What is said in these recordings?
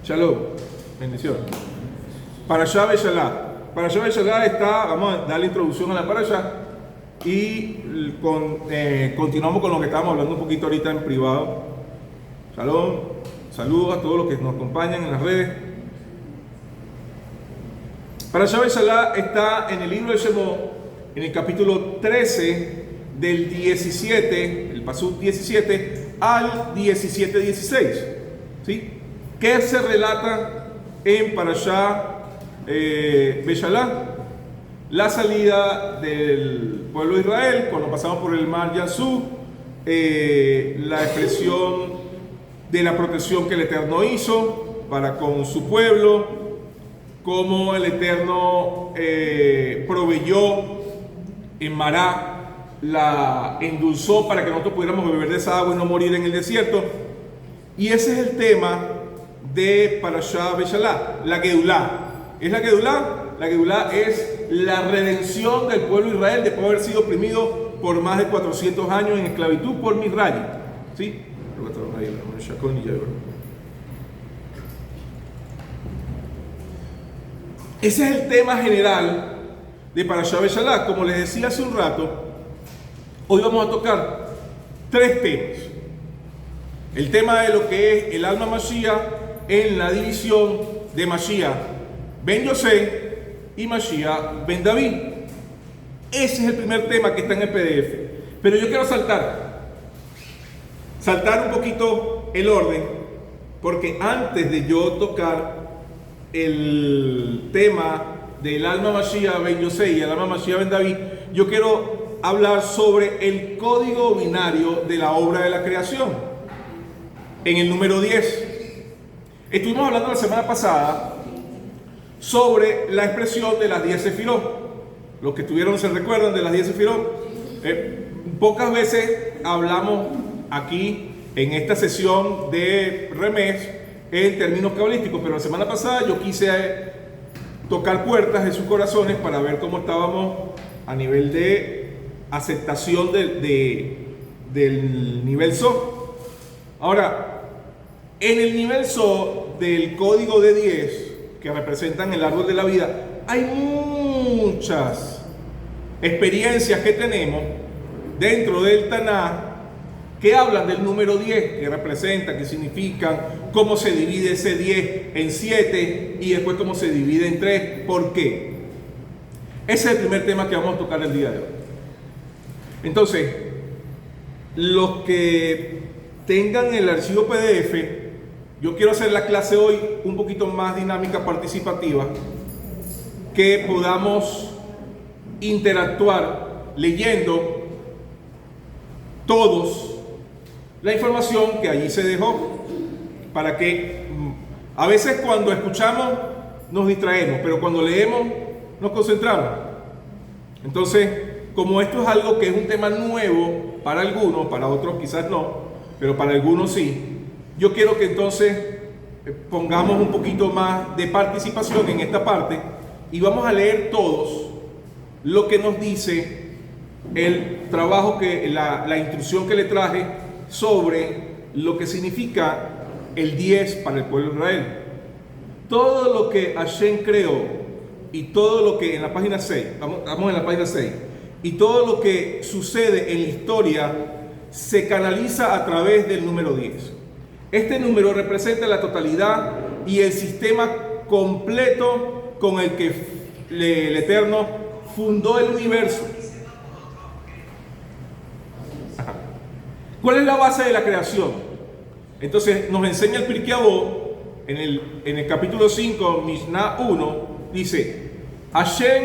Shalom, bendición. Parashá Beshalá. Parashá Beshalá está, vamos a darle introducción a la Parashá y continuamos con lo que estábamos hablando un poquito ahorita en privado. Shalom, saludos a todos los que nos acompañan en las redes. Parashá Beshalá está en el libro de Shemot, en el capítulo 13 del 17, el pasuk 17 al 17-16. ¿Sí? ¿Qué se relata en Parashá Beshalá? La salida del pueblo de Israel cuando pasamos por el mar Yansú, la expresión de la protección que el Eterno hizo para con su pueblo, cómo el Eterno proveyó en Mará, la endulzó para que nosotros pudiéramos beber de esa agua y no morir en el desierto. Y ese es el tema de Parashá Beshalá, la Gedulá. ¿Es la Gedulá? La Gedulá es la redención del pueblo de Israel después de haber sido oprimido por más de 400 años en esclavitud por Misraim. ¿Sí? Ese es el tema general de Parashá Beshalá. Como les decía hace un rato, hoy vamos a tocar tres temas. El tema de lo que es el alma Mashiach en la división de Mashiach ben Yosef y Mashiach ben David. Ese es el primer tema que está en el PDF. Pero yo quiero saltar un poquito el orden, porque antes de yo tocar el tema del alma Mashiach ben Yosef y el alma Mashiach ben David, yo quiero hablar sobre el código binario de la obra de la creación. En el número 10. Estuvimos hablando la semana pasada sobre la expresión de las 10 sefirot. Los que estuvieron se recuerdan de las 10 sefirot. Pocas veces hablamos aquí en esta sesión de Remés en términos cabalísticos, pero la semana pasada yo quise tocar puertas de sus corazones para ver cómo estábamos a nivel de aceptación del nivel So. Ahora, en el nivel So del código de 10, que representan el árbol de la vida, hay muchas experiencias que tenemos dentro del Tanaj que hablan del número 10, que representan, que significan, cómo se divide ese 10 en 7 y después cómo se divide en 3. ¿Por qué? Ese es el primer tema que vamos a tocar el día de hoy. Entonces, los que tengan el archivo PDF, yo quiero hacer la clase hoy un poquito más dinámica, participativa, que podamos interactuar leyendo todos la información que allí se dejó, para que a veces cuando escuchamos nos distraemos, pero cuando leemos nos concentramos. Entonces, como esto es algo que es un tema nuevo para algunos, para otros quizás no, pero para algunos sí, yo quiero que entonces pongamos un poquito más de participación en esta parte y vamos a leer todos lo que nos dice el trabajo, la instrucción que le traje sobre lo que significa el 10 para el pueblo de Israel. Todo lo que Hashem creó y todo lo que en la página 6, vamos en la página 6, y todo lo que sucede en la historia se canaliza a través del número 10. Este número representa la totalidad y el sistema completo con el que el Eterno fundó el universo. ¿Cuál es la base de la creación? Entonces nos enseña el Pirkei Avot en el capítulo 5, Mishnah 1, dice: Hashem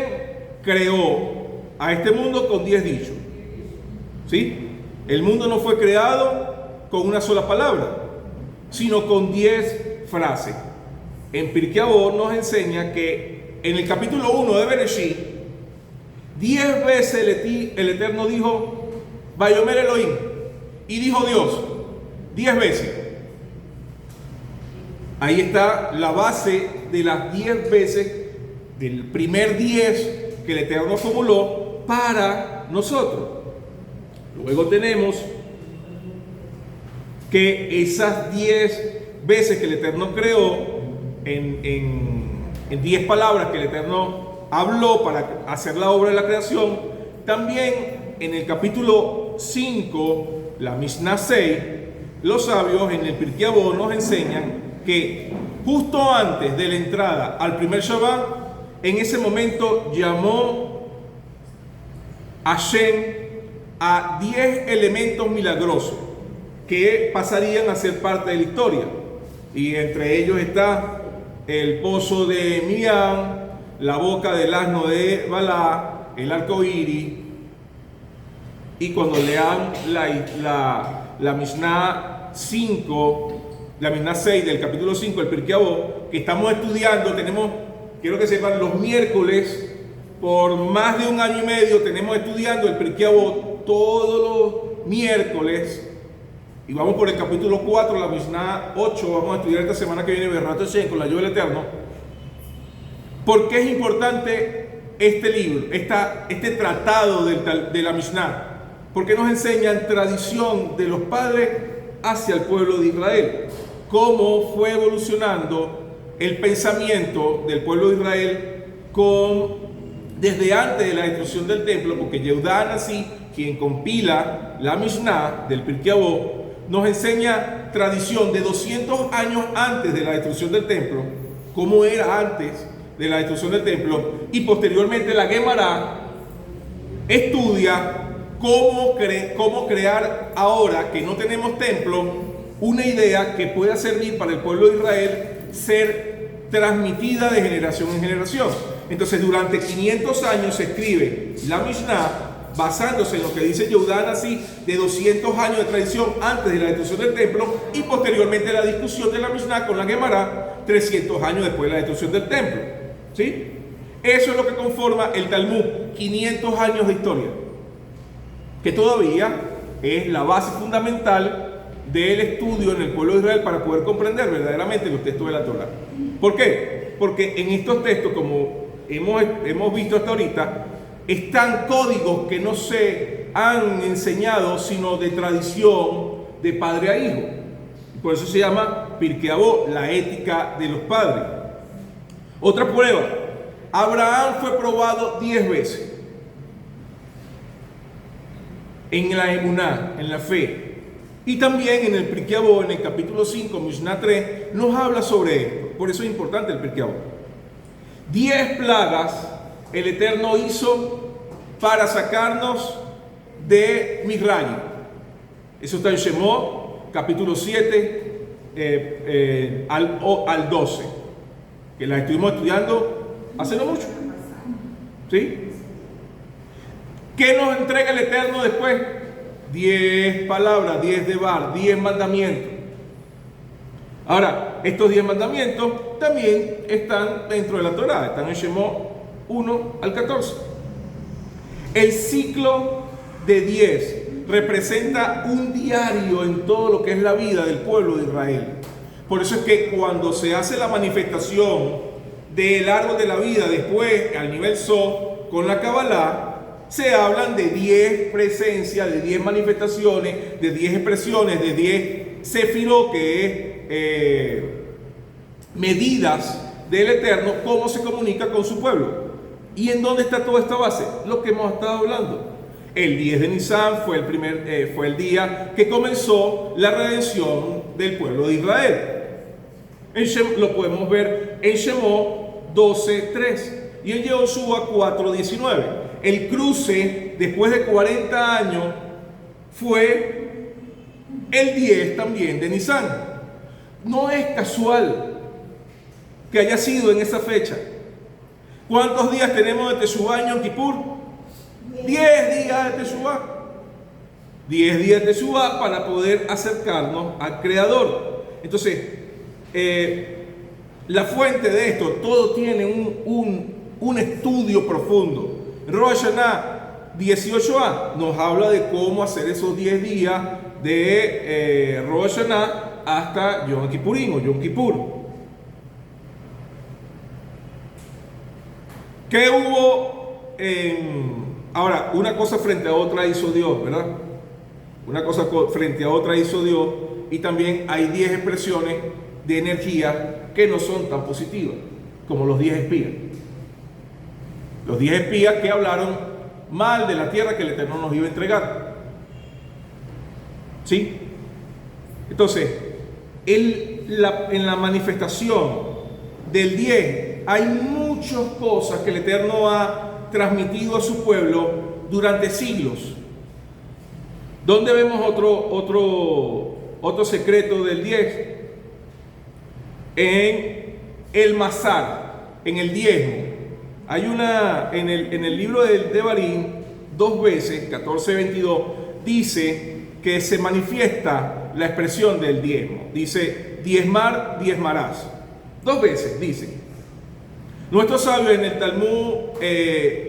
creó a este mundo con 10 dichos. ¿Sí? El mundo no fue creado con una sola palabra, sino con 10 frases. En Pirkei Avot nos enseña que en el capítulo 1 de Bereshit, 10 veces el Eterno dijo Vayomer Elohim, y dijo Dios 10 veces. Ahí está la base de las 10 veces del primer 10 que el Eterno formuló para nosotros. Luego tenemos que esas 10 veces que el Eterno creó en 10 palabras que el Eterno habló para hacer la obra de la creación. También en el capítulo 5, la Mishnah 6, los sabios en el Pirkei Avot nos enseñan que justo antes de la entrada al primer Shabbat, en ese momento llamó Hashem a 10 elementos milagrosos que pasarían a ser parte de la historia. Y entre ellos está el pozo de Miriam, la boca del asno de Balá, el arco iris. Y cuando lean la Mishnah 5, la Mishnah 6 del capítulo 5 del Pirkei Avot, que estamos estudiando, quiero que sepan, los miércoles, por más de 1 año y medio, tenemos estudiando el Pirkei Avot todos los miércoles. Y vamos por el capítulo 4, la Mishnah 8, vamos a estudiar esta semana que viene, Be'ezrat Hashem, con la ayuda del Eterno. ¿Por qué es importante este libro, este tratado de la Mishnah? Porque nos enseñan tradición de los padres hacia el pueblo de Israel. Cómo fue evolucionando el pensamiento del pueblo de Israel desde antes de la destrucción del templo, porque Yehudá Hanasí, quien compila la Mishnah del Pirkei Avot, nos enseña tradición de 200 años antes de la destrucción del templo, cómo era antes de la destrucción del templo, y posteriormente la Gemara estudia cómo crear ahora que no tenemos templo una idea que pueda servir para el pueblo de Israel ser transmitida de generación en generación. Entonces durante 500 años se escribe la Mishnah basándose en lo que dice Yehudá Hanasí de 200 años de tradición antes de la destrucción del templo, y posteriormente la discusión de la Mishnah con la Gemara 300 años después de la destrucción del templo. ¿Sí? Eso es lo que conforma el Talmud, 500 años de historia, que todavía es la base fundamental del estudio en el pueblo de Israel para poder comprender verdaderamente los textos de la Torah. ¿Por qué? Porque en estos textos, como hemos visto hasta ahorita, están códigos que no se han enseñado sino de tradición de padre a hijo. Por eso se llama Pirkei Avot, la ética de los padres. Otra prueba: Abraham fue probado 10 veces en la emuná, en la fe. Y también en el Pirkei Avot, en el capítulo 5, Mishnah 3, nos habla sobre esto. Por eso es importante el Pirkei Avot. 10 plagas el Eterno hizo para sacarnos de Misraim. Eso está en Shemot, capítulo 7, al 12, que la estuvimos estudiando hace no mucho. ¿Sí? ¿Qué nos entrega el Eterno después? 10 palabras, 10 devar, 10 mandamientos. Ahora, estos 10 mandamientos también están dentro de la Torah, están en Shemot 1 al 14. El ciclo de 10 representa un diario en todo lo que es la vida del pueblo de Israel. Por eso es que cuando se hace la manifestación del árbol de la vida después al nivel So con la Kabbalah, se hablan de 10 presencias, de 10 manifestaciones, de 10 expresiones, de 10 sefirot, que es medidas del Eterno, cómo se comunica con su pueblo. ¿Y en dónde está toda esta base? Lo que hemos estado hablando. El 10 de Nisan fue el día que comenzó la redención del pueblo de Israel. Lo podemos ver en Shemot 12:3 y en Yehoshua 4:19. El cruce después de 40 años fue el 10 también de Nisan. No es casual que haya sido en esa fecha. ¿Cuántos días tenemos de Teshuvá en Yom Kippur? 10 días de Teshuvá. 10 días de Teshuvá para poder acercarnos al Creador. Entonces, la fuente de esto, todo tiene un estudio profundo. Rosh Hashanah 18a nos habla de cómo hacer esos 10 días de Rosh Hashanah hasta Yom Kippurim o Yom Kippur. ¿Qué hubo? Ahora, una cosa frente a otra hizo Dios, ¿verdad? Una cosa frente a otra hizo Dios, y también hay 10 expresiones de energía que no son tan positivas, como los 10 espías. Los 10 espías que hablaron mal de la tierra que el Eterno nos iba a entregar. ¿Sí? Entonces, en la manifestación del 10 hay muchas cosas que el Eterno ha transmitido a su pueblo durante siglos. ¿Dónde vemos otro secreto del 10? En el masar, en el diezmo. Hay en el libro de Devarim, 2 veces, 14-22, dice que se manifiesta la expresión del diezmo. Dice, diezmar, diezmarás. 2 veces dice. Nuestros sabios en el Talmud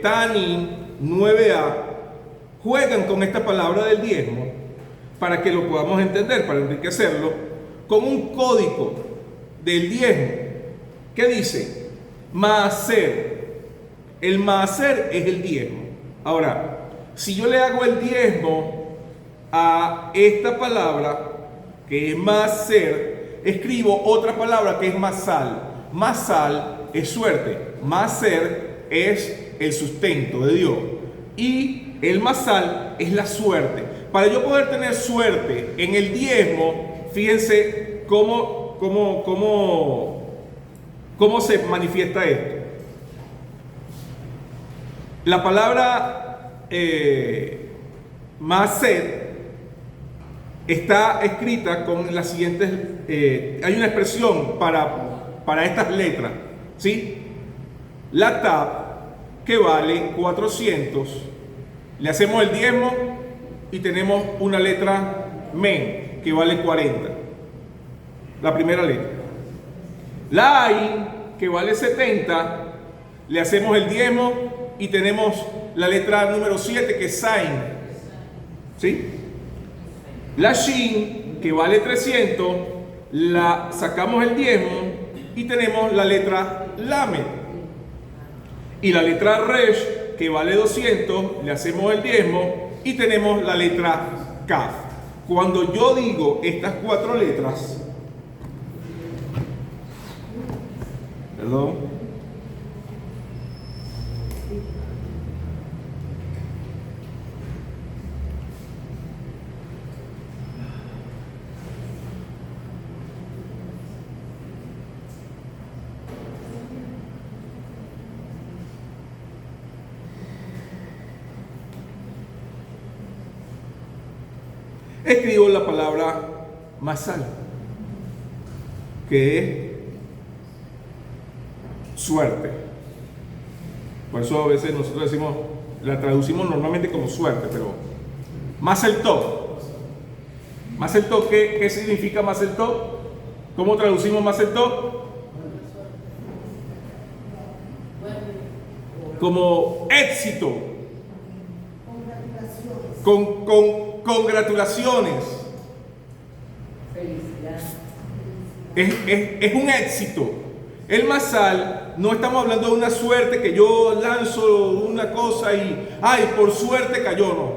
Tani 9a juegan con esta palabra del diezmo para que lo podamos entender, para enriquecerlo, con un código del diezmo. ¿Qué dice? Maaser. El maaser es el diezmo. Ahora, si yo le hago el diezmo a esta palabra, que es maaser, escribo otra palabra que es masal. Masal es suerte. Maaser es el sustento de Dios. Y el masal es la suerte. Para yo poder tener suerte en el diezmo, fíjense cómo se manifiesta esto. La palabra maaser está escrita con las siguientes, hay una expresión para estas letras, ¿sí? La tab, que vale 400, le hacemos el diezmo y tenemos una letra men, que vale 40, la primera letra. La ain, que vale 70, le hacemos el diezmo y tenemos la letra número 7, que es sain, ¿sí? La shin, que vale 300, la sacamos el diezmo y tenemos la letra lamed. Y la letra resh, que vale 200, le hacemos el diezmo y tenemos la letra kaf. Cuando yo digo estas 4 letras, perdón, escribo la palabra masal, que es suerte. Por eso a veces nosotros decimos, la traducimos normalmente como suerte, pero masel tov. Masel tov, ¿qué significa masel tov? ¿Cómo traducimos masel tov? Como éxito. Congratulaciones. Es un éxito. El masal, no estamos hablando de una suerte que yo lanzo una cosa y ¡ay, por suerte cayó! No.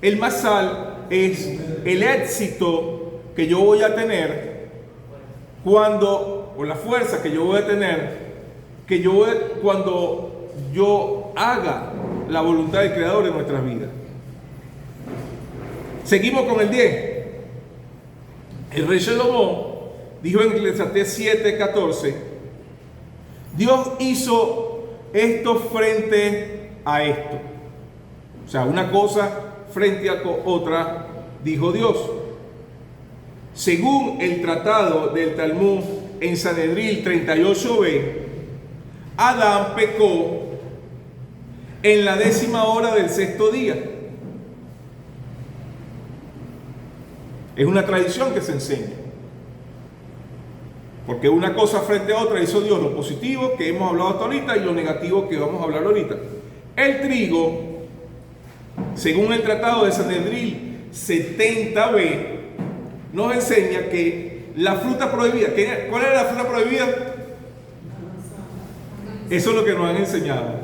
El masal es el éxito que yo voy a tener o la fuerza que yo voy a tener cuando yo haga la voluntad del Creador en nuestras vidas. Seguimos con el 10. El rey Salomón dijo en Eclesiastés 7:14, Dios hizo esto frente a esto. O sea, una cosa frente a otra, dijo Dios. Según el tratado del Talmud en Sanedril 38b, Adán pecó en la 10ª hora del 6º día. Es una tradición que se enseña. Porque una cosa frente a otra hizo Dios, lo positivo que hemos hablado hasta ahorita y lo negativo que vamos a hablar ahorita. El trigo, según el tratado de Sanedril 70b, nos enseña que la fruta prohibida, ¿cuál era la fruta prohibida? Eso es lo que nos han enseñado.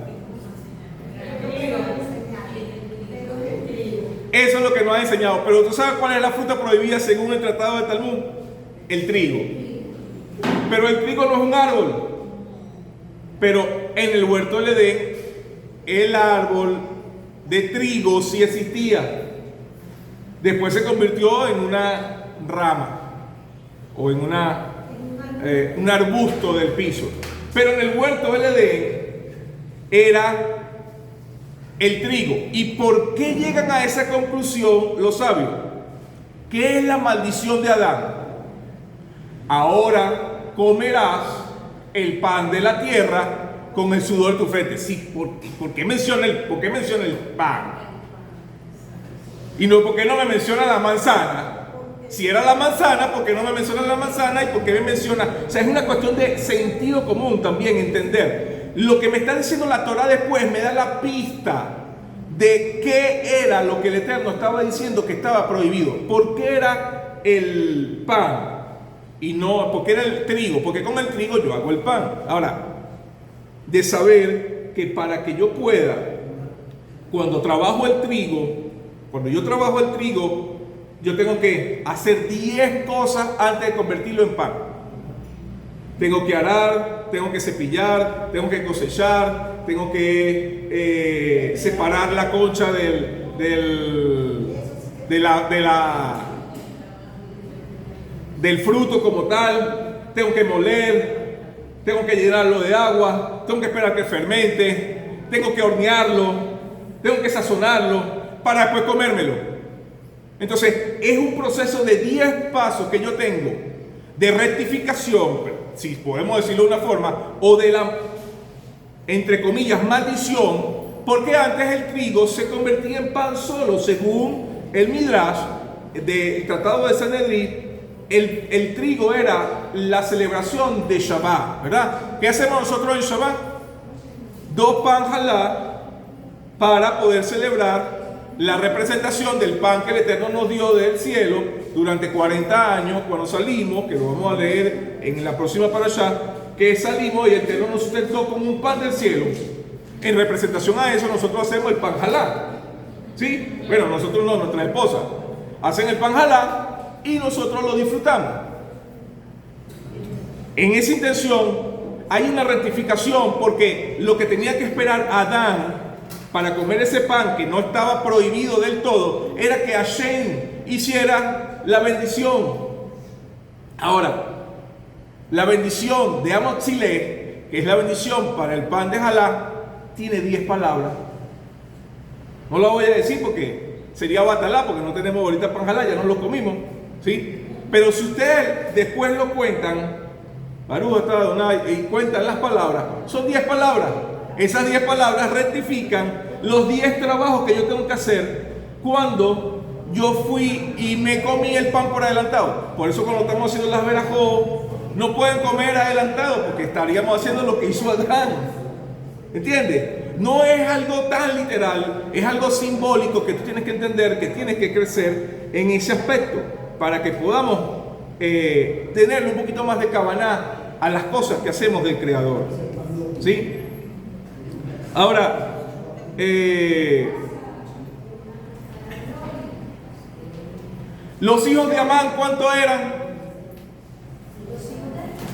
Eso es lo que nos han enseñado. Pero ¿tú sabes cuál es la fruta prohibida según el tratado de Talmud? El trigo. Pero el trigo no es un árbol. Pero en el huerto del Edén, el árbol de trigo sí existía. Después se convirtió en una rama o en un arbusto del piso. Pero en el huerto del Edén era el trigo. ¿Y por qué llegan a esa conclusión los sabios? ¿Qué es la maldición de Adán? Ahora comerás el pan de la tierra con el sudor de tu frente. Sí, ¿por qué menciona el pan? Y no, ¿por qué no me menciona la manzana? Si era la manzana, ¿por qué no me menciona la manzana? ¿Y por qué me menciona? O sea, es una cuestión de sentido común también, entender. Lo que me está diciendo la Torá después me da la pista de qué era lo que el Eterno estaba diciendo que estaba prohibido. ¿Por qué era el pan? Y no, porque era el trigo, porque con el trigo yo hago el pan. Ahora, de saber que para que yo pueda, cuando yo trabajo el trigo, yo tengo que hacer 10 cosas antes de convertirlo en pan. Tengo que arar, tengo que cepillar, tengo que cosechar, tengo que separar la concha del fruto como tal, tengo que moler, tengo que llenarlo de agua, tengo que esperar que fermente, tengo que hornearlo, tengo que sazonarlo para después comérmelo. Entonces es un proceso de 10 pasos que yo tengo de rectificación, si podemos decirlo de una forma, o de la, entre comillas, maldición, porque antes el trigo se convertía en pan solo, según el Midrash del Tratado de Sanedrín. El trigo era la celebración de Shabbat, ¿verdad? ¿Qué hacemos nosotros en Shabbat? 2 pan jalá para poder celebrar la representación del pan que el Eterno nos dio del cielo durante 40 años cuando salimos, que lo vamos a leer en la próxima parashá, que salimos y el Eterno nos sustentó como un pan del cielo. En representación a eso nosotros hacemos el pan jalá, ¿sí? Bueno, nosotros no, nuestra esposa hacen el pan jalá y nosotros lo disfrutamos. En esa intención hay una rectificación, porque lo que tenía que esperar Adán para comer ese pan que no estaba prohibido del todo era que Hashem hiciera la bendición. Ahora, la bendición de Amotzilé, que es la bendición para el pan de Jalá, tiene 10 palabras. No la voy a decir porque sería batalá, porque no tenemos ahorita pan Jalá, ya no lo comimos, ¿sí? Pero si ustedes después lo cuentan, Baruch atah Adonai, y cuentan las palabras, son 10 palabras. Esas 10 palabras rectifican los 10 trabajos que yo tengo que hacer cuando yo fui y me comí el pan por adelantado. Por eso cuando estamos haciendo las verajot, no pueden comer adelantado, porque estaríamos haciendo lo que hizo Adán. ¿Entiendes? No es algo tan literal, es algo simbólico que tú tienes que entender, que tienes que crecer en ese aspecto, para que podamos tenerle un poquito más de cabaná a las cosas que hacemos del Creador. ¿Sí? Ahora, los hijos de Amán, ¿cuántos eran?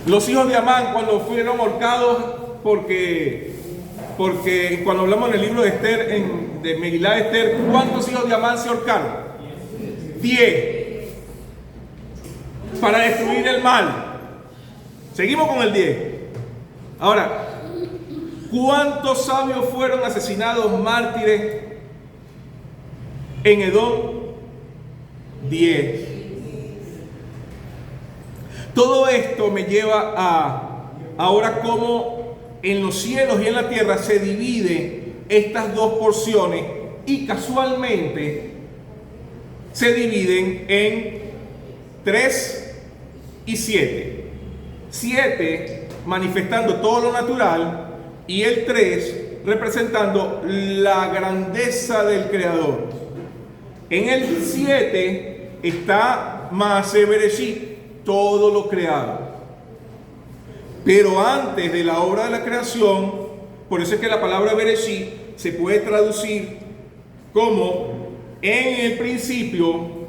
Los hijos de Amán cuando fueron ahorcados, porque cuando hablamos en el libro de Esther, de Megilá de Esther, ¿cuántos hijos de Amán se ahorcaron? 10. Para destruir el mal. Seguimos con el 10. Ahora, ¿cuántos sabios fueron asesinados mártires en Edom? 10. Todo esto me lleva a ahora cómo en los cielos y en la tierra se dividen estas dos porciones, y casualmente se dividen en 3 y 7. 7 manifestando todo lo natural y el 3 representando la grandeza del Creador. En el 7 está Maaseh Bereshit, todo lo creado. Pero antes de la obra de la creación, por eso es que la palabra Bereshit se puede traducir como en el principio,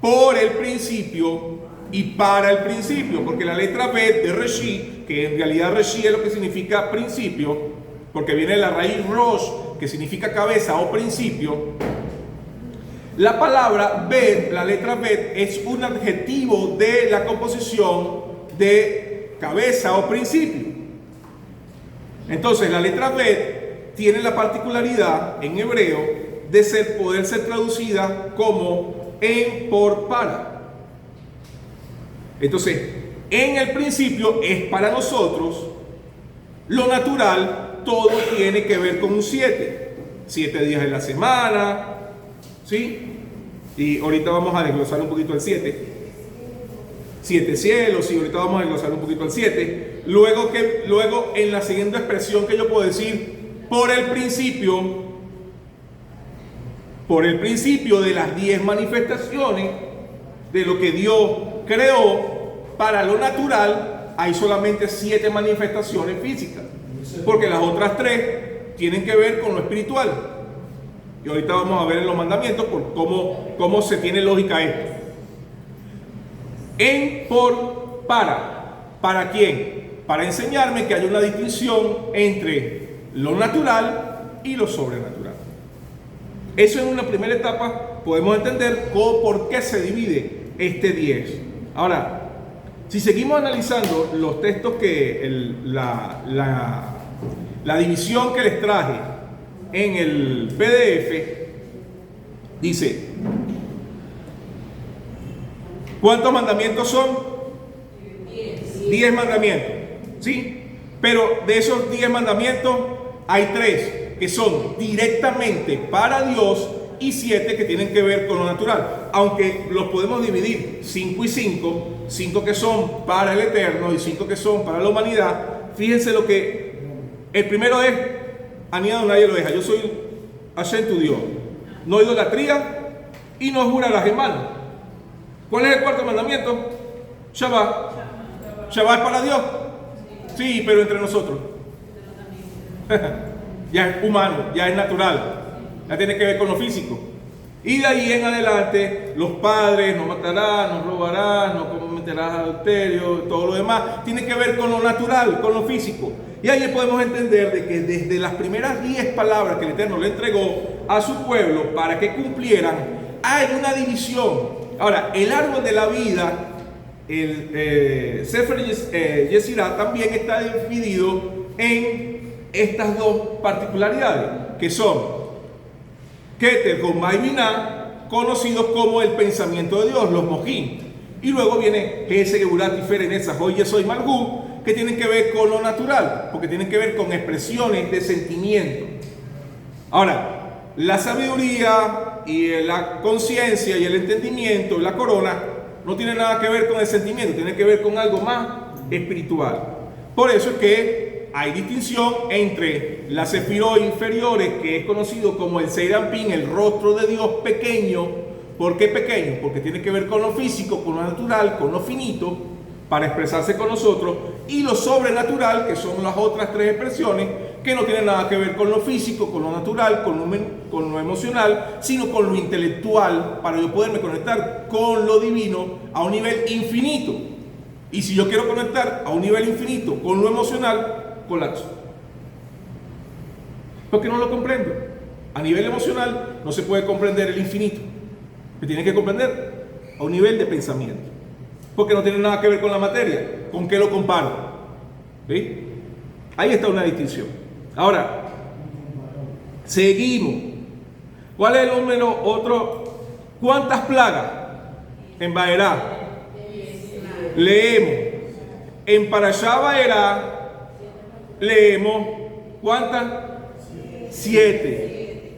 por el principio, y para el principio, porque la letra Bet de Reshi, que en realidad Reshi es lo que significa principio, porque viene de la raíz Rosh, que significa cabeza o principio. La palabra Bet, la letra Bet, es un adjetivo de la composición de cabeza o principio. Entonces la letra Bet tiene la particularidad en hebreo de poder ser traducida como en, por, para. Entonces, en el principio es para nosotros. Lo natural, todo tiene que ver con un 7. 7 días de la semana, ¿sí? Y ahorita vamos a desglosar un poquito el 7. 7 cielos, sí, ahorita vamos a desglosar un poquito el 7. Luego en la siguiente expresión que yo puedo decir, por el principio de las 10 manifestaciones de lo que Dios creó, para lo natural hay solamente 7 manifestaciones físicas, porque las otras 3 tienen que ver con lo espiritual. Y ahorita vamos a ver en los mandamientos por cómo se tiene lógica esto. En, por, para. ¿Para quién? Para enseñarme que hay una distinción entre lo natural y lo sobrenatural. Eso en una primera etapa podemos entender por qué se divide este 10. Ahora, si seguimos analizando los textos que la división que les traje en el PDF, dice, ¿cuántos mandamientos son? 10 mandamientos, ¿sí? Pero de esos 10 mandamientos hay 3 que son directamente para Dios y 7 que tienen que ver con lo natural, aunque los podemos dividir 5 y 5, 5 que son para el eterno y 5 que son para la humanidad. Fíjense lo que el primero es: Ani Adonai lo deja, yo soy Hashem tu Dios, no idolatría y no jurarás en vano. ¿Cuál es el cuarto mandamiento? Shabbat. Shabbat es para Dios, sí, pero entre nosotros ya es humano, ya es natural, ya tiene que ver con lo físico. Y de ahí en adelante, los padres, no matarás, no robarás, no cometerás adulterio, todo lo demás, tiene que ver con lo natural, con lo físico. Y ahí podemos entender de que desde las primeras 10 palabras que el Eterno le entregó a su pueblo para que cumplieran, hay una división. Ahora, el árbol de la vida, el Sefer Yetzirah, también está dividido en estas dos particularidades, que son Keter, Gomá y Binah, conocidos como el pensamiento de Dios, los Mojim. Y luego viene Gesed, Geurat, Tiferet, Netzach, Hod, Yesod y Malhut, que tienen que ver con lo natural, porque tienen que ver con expresiones de sentimiento. Ahora, la sabiduría y la conciencia y el entendimiento y la corona no tienen nada que ver con el sentimiento, tienen que ver con algo más espiritual. Por eso es que hay distinción entre las sefirot inferiores, que es conocido como el Seir Anpin, el rostro de Dios pequeño. ¿Por qué pequeño? Porque tiene que ver con lo físico, con lo natural, con lo finito, para expresarse con nosotros, y lo sobrenatural, que son las otras 3 expresiones, que no tienen nada que ver con lo físico, con lo natural, con lo emocional, sino con lo intelectual, para yo poderme conectar con lo divino a un nivel infinito. Y si yo quiero conectar a un nivel infinito con lo emocional, colapso, porque no lo comprendo. A nivel emocional no se puede comprender el infinito, se tiene que comprender a un nivel de pensamiento, porque no tiene nada que ver con la materia. ¿Con qué lo comparo? ¿Sí? Ahí está una distinción. Ahora, seguimos. ¿Cuál es el número otro? ¿Cuántas plagas en Vaerá? Leemos. En Parashá Vaerá leemos, ¿cuántas? 7.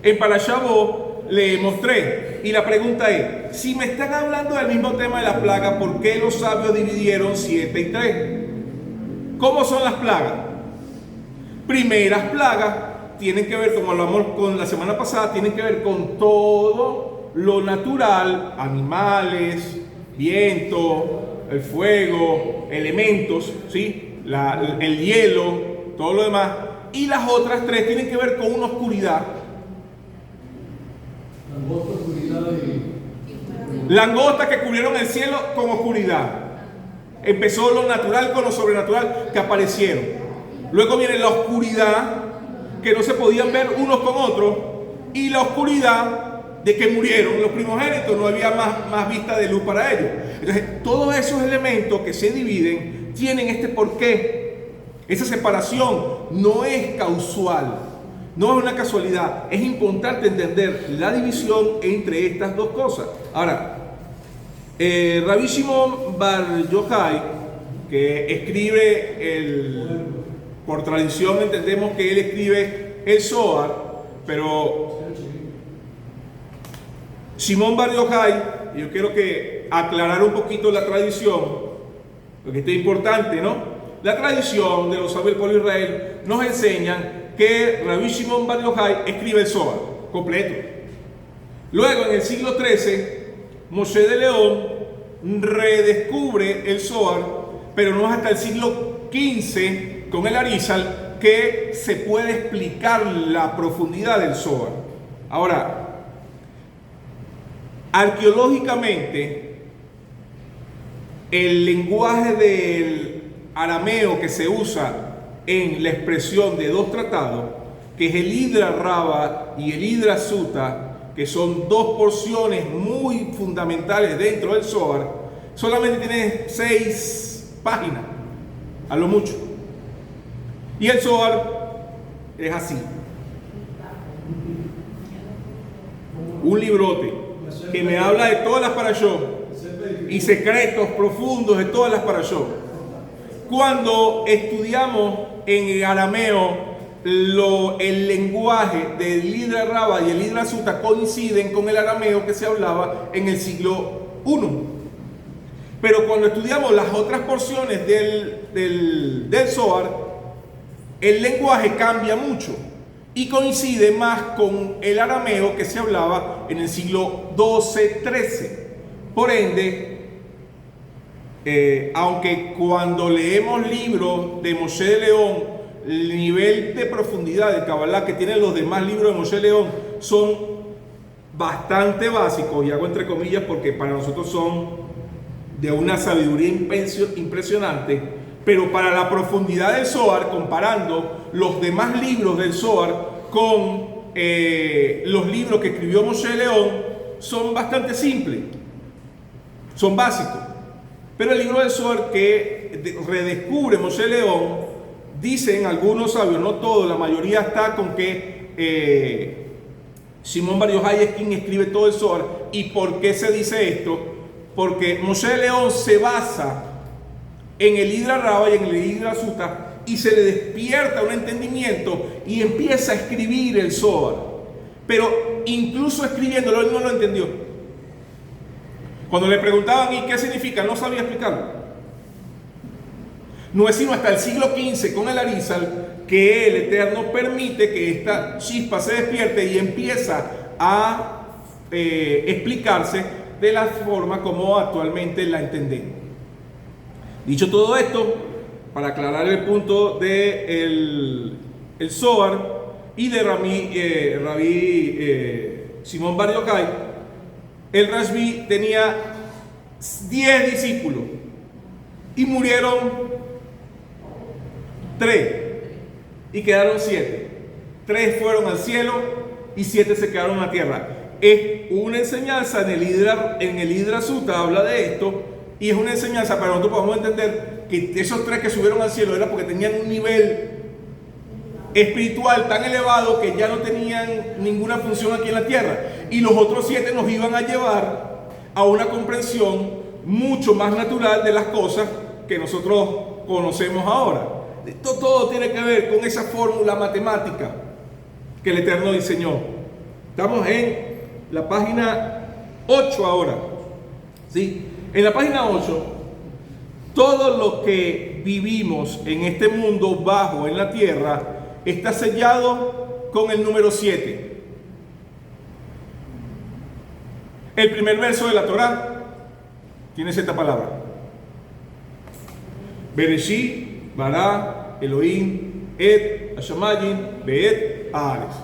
En Parashá Bo leemos 3. Y la pregunta es, si me están hablando del mismo tema de la plaga, ¿por qué los sabios dividieron 7 y 3? ¿Cómo son las plagas? Primeras plagas tienen que ver, como hablamos con la semana pasada, tienen que ver con todo lo natural, animales, viento, el fuego, elementos, ¿sí? El hielo, todo lo demás. Y las otras 3 tienen que ver con una oscuridad. Langostas que cubrieron el cielo con oscuridad. Empezó lo natural con lo sobrenatural que aparecieron. Luego viene la oscuridad, que no se podían ver unos con otros, y la oscuridad de que murieron los primogénitos, no había más vista de luz para ellos. Entonces, todos esos elementos que se dividen tienen este porqué. Esa separación no es causal, no es una casualidad. Es importante entender la división entre estas dos cosas. Ahora, Rabbi Shimon Bar Yochai, que escribe por tradición entendemos que él escribe el Zohar, pero Shimon Bar Yochai, yo quiero que aclarar un poquito la tradición, porque esto es importante, ¿no? La tradición de los sabios del pueblo de Israel nos enseñan que Rabbi Shimon Bar Yochai escribe el Zohar completo. Luego, en el siglo XIII, Moshe de León redescubre el Zohar, pero no es hasta el siglo XV, con el Arizal, que se puede explicar la profundidad del Zohar. Ahora, arqueológicamente, el lenguaje del arameo que se usa en la expresión de dos tratados, que es el Hidra Rabba y el Hidra Sutta, que son dos porciones muy fundamentales dentro del Zohar, solamente tiene 6 páginas, a lo mucho. Y el Zohar es así. Un librote que me habla de todas las parashot y secretos profundos de todas las parashot. Cuando estudiamos en el arameo, el lenguaje del Hidra Rabba y el Hidra Sutta coinciden con el arameo que se hablaba en el siglo I. Pero cuando estudiamos las otras porciones del Zohar, el lenguaje cambia mucho y coincide más con el arameo que se hablaba en el siglo XII-XIII. Por ende, aunque cuando leemos libros de Moshe de León, el nivel de profundidad de Kabbalah que tienen los demás libros de Moshe León son bastante básicos, y hago entre comillas porque para nosotros son de una sabiduría impresionante, pero para la profundidad del Zohar, comparando los demás libros del Zohar con los libros que escribió Moshe León, son bastante simples, son básicos. Pero el libro del Zohar que redescubre Moshe León, dicen algunos sabios, no todos, la mayoría está con que Shimon Bar Yochai es quien escribe todo el Zohar. ¿Y por qué se dice esto? Porque Moshe León se basa en el Hidra Rabba y en el Hidra Sutta, y se le despierta un entendimiento y empieza a escribir el Zohar. Pero incluso escribiéndolo, él no lo entendió. Cuando le preguntaban ¿y qué significa?, no sabía explicarlo. No es sino hasta el siglo XV con el Arizal que el Eterno permite que esta chispa se despierte y empieza a explicarse de la forma como actualmente la entendemos. Dicho todo esto, para aclarar el punto de el Zohar y de Rabbi Shimon Bar Yochai, el Rashbi tenía 10 discípulos y murieron 3 y quedaron 7. 3 fueron al cielo y 7 se quedaron en la tierra. Es una enseñanza en el Hidra Sutta habla de esto, y es una enseñanza para nosotros podamos entender que esos 3 que subieron al cielo era porque tenían un nivel espiritual tan elevado que ya no tenían ninguna función aquí en la tierra, y los otros 7 nos iban a llevar a una comprensión mucho más natural de las cosas que nosotros conocemos ahora. Esto todo tiene que ver con esa fórmula matemática que el Eterno diseñó. Estamos en la página 8 ahora, ¿sí? En la página 8, todo lo que vivimos en este mundo bajo en la tierra está sellado con el número 7. El primer verso de la Torá tiene esta palabra: Bereshit bara Elohim et hashamayim ve'et haaretz.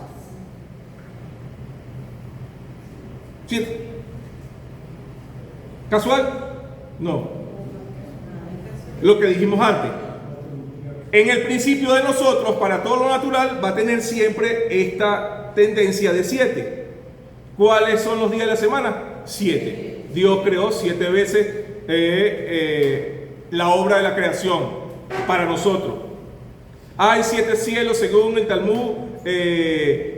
7. ¿Casual? No. Lo que dijimos antes. En el principio de nosotros, para todo lo natural, va a tener siempre esta tendencia de 7. ¿Cuáles son los días de la semana? 7. Dios creó 7 veces la obra de la creación para nosotros. Hay 7 cielos según el Talmud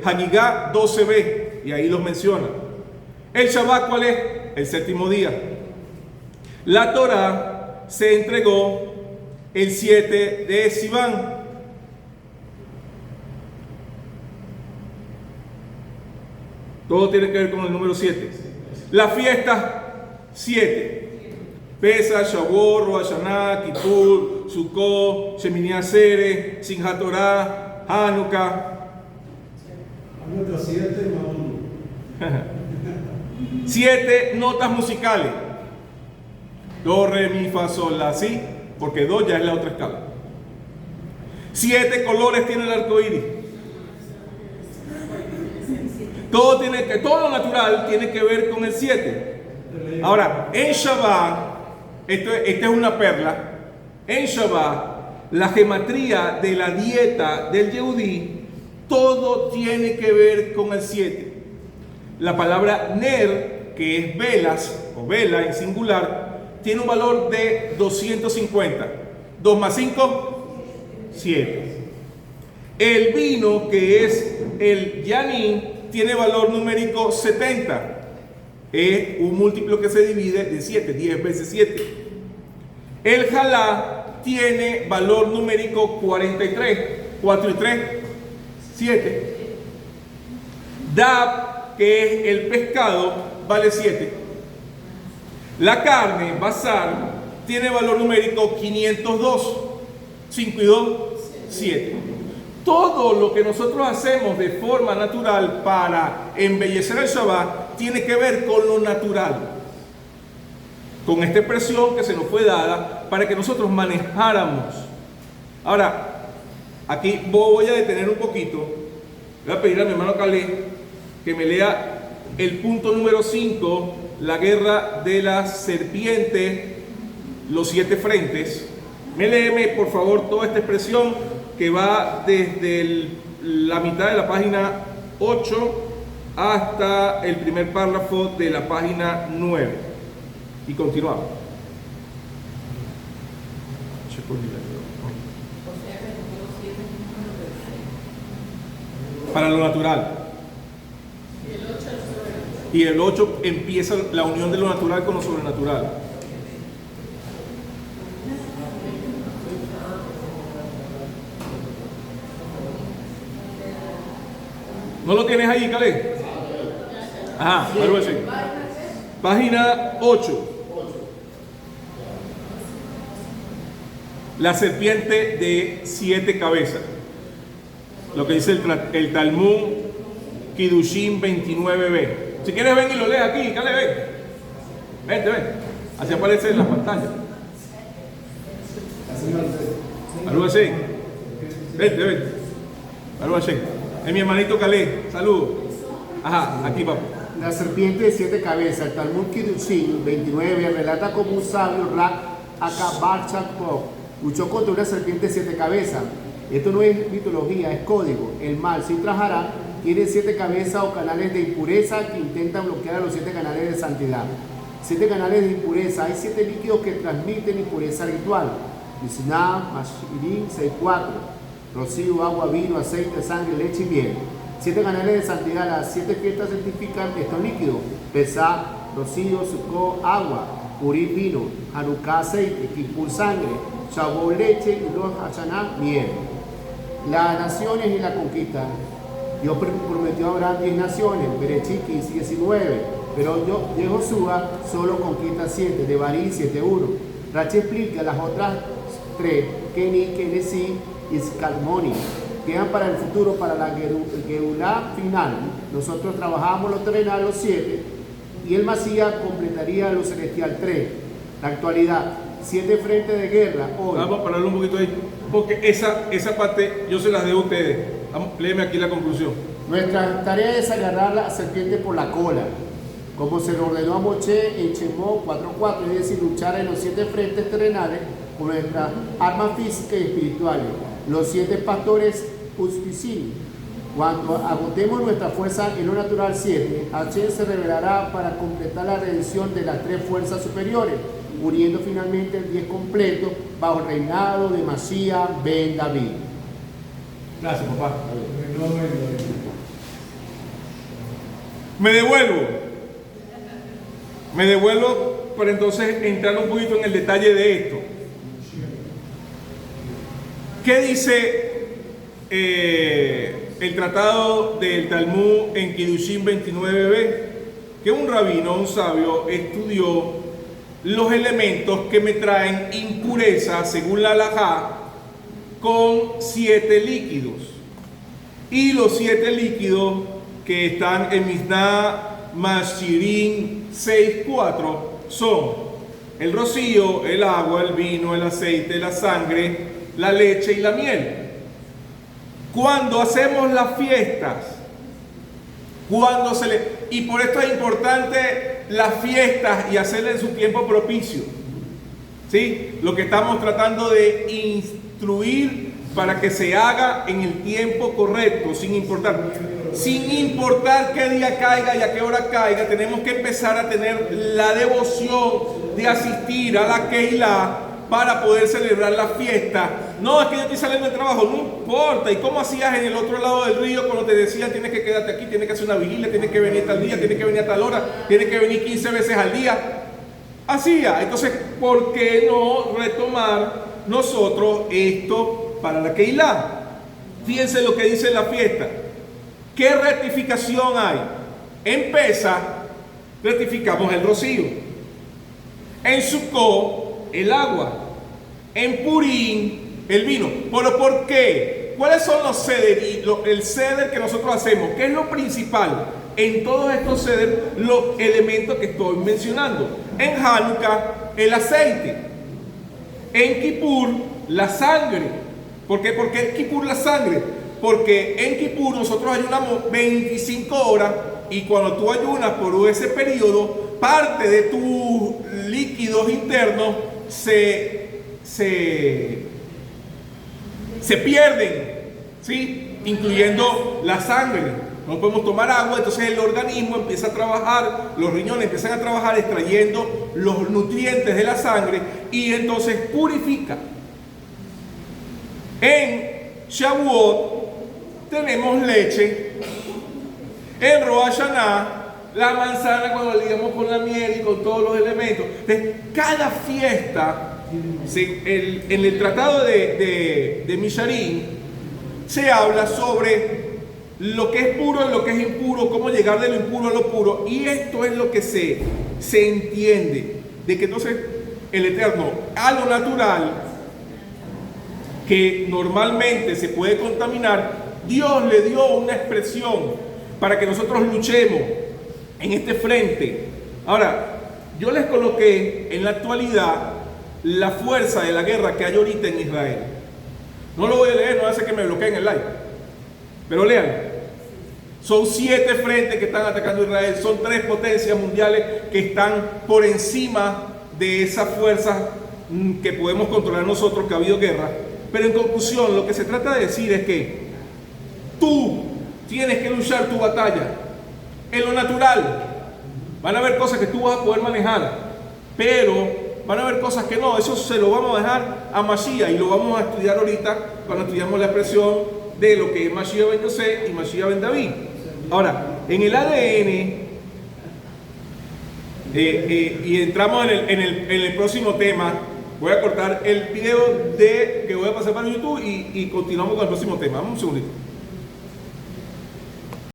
Hagigá 12b, y ahí los menciona. El Shabbat, ¿cuál es? El séptimo día. La Torah se entregó el 7 de Sivan. Todo tiene que ver con el número 7. La fiesta 7. Pesach, Shavuot, Rosh Hashanah, Kippur, Sukkot, Shemini Atzeret, Simchat Torah, Hanukkah. 7 notas musicales. Do, re, mi, fa, sol, la, si, porque do ya es la otra escala. 7 colores tiene el arco iris. Todo lo natural tiene que ver con el 7. Ahora, en Shabbat, esta es una perla. En Shabbat, la gematría de la dieta del Yehudí, todo tiene que ver con el 7. La palabra ner, que es velas, o vela en singular, tiene un valor de 250. 2 más 5, 7. El vino, que es el yanín, tiene valor numérico 70. Es un múltiplo que se divide de 7, 10 veces 7. El jalá tiene valor numérico 43. 4 y 3, 7. Dab, que es el pescado, vale 7. La carne, basar, tiene valor numérico 502. 5 y 2, 7. Todo lo que nosotros hacemos de forma natural para embellecer el Shabbat tiene que ver con lo natural, con esta expresión que se nos fue dada para que nosotros manejáramos. Ahora, aquí voy a detener un poquito. Voy a pedir a mi hermano Calé que me lea el punto número 5, la guerra de la serpiente, los 7 frentes. Léeme por favor toda esta expresión que va desde la mitad de la página 8 hasta el primer párrafo de la página 9. Y continuamos. Para lo natural. Y el 8 empieza la unión de lo natural con lo sobrenatural. ¿No lo tienes ahí, Calé? Ajá, algo así. Página 8. La serpiente de 7 cabezas. Lo que dice el Talmud Kiddushin 29b. Si quieres ven y lo lees aquí, Calé, ven. Vente, ven. Así aparece en la pantalla. Algo así. Vente, vente. Algo así. Es mi hermanito Calé. Saludos. Ajá, aquí vamos. La serpiente de 7 cabezas. El Talmud Kiddushin 29 relata como un sabio, Rak Akabar Chakpok, luchó contra una serpiente de 7 cabezas. Esto no es mitología, es código. El mal, sin trajará, tiene 7 cabezas o canales de impureza que intentan bloquear a los 7 canales de santidad. 7 canales de impureza. Hay 7 líquidos que transmiten impureza ritual. Mishnah, Mashirin 6.4. Rocío, agua, vino, aceite, sangre, leche y miel. 7 canales de santidad. Las 7 fiestas santifican estos líquidos: Pesá, rocío, Sukkot, agua, Purim, vino, Hanukkah, aceite, Kippur, sangre, Shavuot, leche y Rosh Hashanah, miel. Las naciones y la conquista. Dios prometió a Abraham 10 naciones, Berechit 15 y 19, pero Josué solo conquista 7, de Barí 7.1. Rachi explica las otras 3, Keni, Kenesi y Skalmoni, quedan para el futuro, para la Geulá final. Nosotros trabajamos lo terrenal, los 7, y el Masías completaría lo celestial 3. La actualidad, 7 frentes de guerra hoy. Vamos a pararlo un poquito ahí, porque esa parte yo se las debo a ustedes. Léeme aquí la conclusión. Nuestra tarea es agarrar la serpiente por la cola. como se lo ordenó a Moshe en Shemot 4:4, es decir, luchar en los 7 frentes terrenales con nuestras armas físicas y espirituales, los 7 pastores Uspicini. Cuando agotemos nuestra fuerza en lo natural 7, Hashem se revelará para completar la redención de las 3 fuerzas superiores, uniendo finalmente el 10 completo bajo el reinado de Mashiach ben David. Gracias, papá. Me devuelvo para entonces entrar un poquito en el detalle de esto. ¿Qué dice el tratado del Talmud en Kiddushin 29b? Que un rabino, un sabio, estudió los elementos que me traen impureza según la halajá con 7 líquidos. Y los 7 líquidos que están en Mishnah Mashirin 6.4 son el rocío, el agua, el vino, el aceite, la sangre, la leche y la miel. Cuando hacemos las fiestas, y por esto es importante las fiestas y hacerlas en su tiempo propicio, ¿sí? Lo que estamos tratando de instruir para que se haga en el tiempo correcto, sin importar qué día caiga y a qué hora caiga. Tenemos que empezar a tener la devoción de asistir a la Keilah para poder celebrar la fiesta. No, es que yo estoy saliendo del trabajo, no importa. ¿Y cómo hacías en el otro lado del río cuando te decían tienes que quedarte aquí, tienes que hacer una vigilia, tienes que venir tal día, tienes que venir a tal hora, tienes que venir 15 veces al día? Hacía. Entonces, ¿por qué no retomar nosotros esto para la Keilah? Fíjense lo que dice la fiesta. ¿Qué rectificación hay? En Pesach rectificamos el rocío. En Sukkot, el agua. En Purim, el vino. ¿Pero por qué? ¿Cuáles son los ceder? El ceder que nosotros hacemos. ¿Qué es lo principal? En todos estos ceder, los elementos que estoy mencionando. En Hanukkah, el aceite. En Kippur, la sangre. ¿Por qué? ¿Por qué en Kippur la sangre? Porque en Kippur nosotros ayunamos 25 horas y cuando tú ayunas por ese periodo, parte de tus líquidos internos se pierden, ¿sí? Incluyendo la sangre. No podemos tomar agua, entonces el organismo empieza a trabajar, los riñones empiezan a trabajar extrayendo los nutrientes de la sangre y entonces purifica. En Shavuot tenemos leche. En Rosh Hashanah, la manzana cuando lidiamos con la miel y con todos los elementos. Entonces, cada fiesta, en el tratado de Misharim, se habla sobre lo que es puro y lo que es impuro, cómo llegar de lo impuro a lo puro. Y esto es lo que se entiende, de que entonces el Eterno, a lo natural, que normalmente se puede contaminar, Dios le dio una expresión para que nosotros luchemos en este frente. Ahora, yo les coloqué en la actualidad la fuerza de la guerra que hay ahorita en Israel. No lo voy a leer, no hace que me bloqueen el live, pero lean. Son 7 frentes que están atacando a Israel, son 3 potencias mundiales que están por encima de esas fuerzas que podemos controlar nosotros, que ha habido guerra. Pero en conclusión, lo que se trata de decir es que tú tienes que luchar tu batalla en lo natural. Van a haber cosas que tú vas a poder manejar, pero van a haber cosas que no. Eso se lo vamos a dejar a Mashiach y lo vamos a estudiar ahorita cuando estudiamos la expresión de lo que es Mashiach ben Yosef y Mashiach ben David. Ahora, en el ADN, y entramos en el próximo tema. Voy a cortar el video que voy a pasar para YouTube y continuamos con el próximo tema. Vamos un segundito.